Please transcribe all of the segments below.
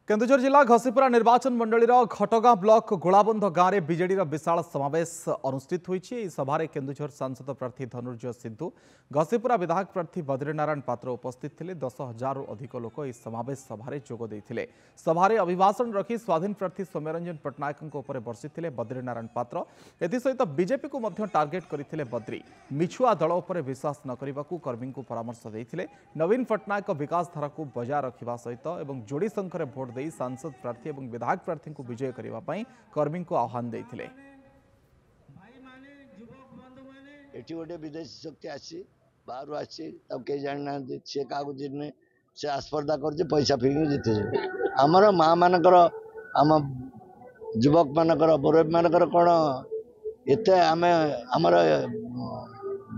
केन्दुझर जिला घसीपुरा निर्वाचन मंडल घटगां ब्लॉक गोलाबंध गाँव में बीजेडी विशाल समावेश अनुष्ठित होती सभारे केन्दुझर सांसद प्रार्थी धनुर्जय सिद्धू घसीपुरा विधायक प्रार्थी बद्रीनारायण पात्र उपस्थित थे। 10,000 अधिक लोक इस समावेश सभारे जोग देते। सभारे अभिभाषण रखी स्वाधीन प्रार्थी सौम्यरंजन पट्टनायक बर्षिले बद्रीनारायण पात्र। एसहित बीजेपी को टार्गेट करते बद्री मिछुआ दल उपर विश्वास न करने को कर्मी को परामर्श देते। नवीन पट्टनायक विकास धारा को बजाय रखा सहित जोड़ी संख्यार भोट दे सांसद प्रार्थी और विधायक प्रार्थी को विजय करने कर्मी को आह्वान देते। एटी गोटे विदेशी शक्ति आसी बाहर आसी कई जाना सी क्या जीतने से आस्पर्धा कर पैसा फिक जीते आमर माँ मानकर आम युवक मानकर मुरब्बी मानकर कौन एत आम आमर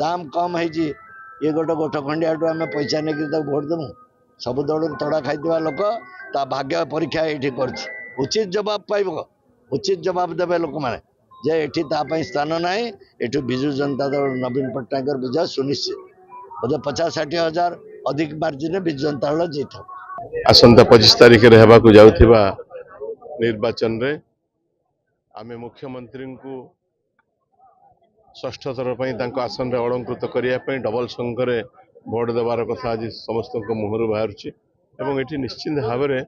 दाम कम है ये गोटे गोठ खंडिया आम पैसा नहीं भोट देवु सब दल तड़ा खाई लोक ता भाग्य परीक्षा ये कर उचित जवाब पाइब उचित जवाब देवे लोक मैंने जे एठी तापाई स्थान ना एठू विजु जनता दल नवीन पट्टनायक विजय सुनिश्चित बोधे 50-60 हजार अधिक मार्जिन विजु जनता दल जीत आसंता 25 तारिख जाऊथिबा निर्वाचन रे आमे मुख्यमंत्री को षष्ठ थर आसन में अलंकृत करने डबल संख्या भोट देवार कथा आज समस्त मुहर बाहर एवं ये निश्चित भाव में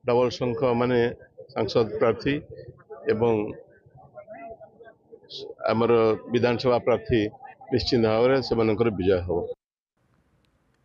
डबल संख्या माने सांसद प्रार्थी एवं आमर विधानसभा प्रार्थी निश्चित भाव में से विजय हो।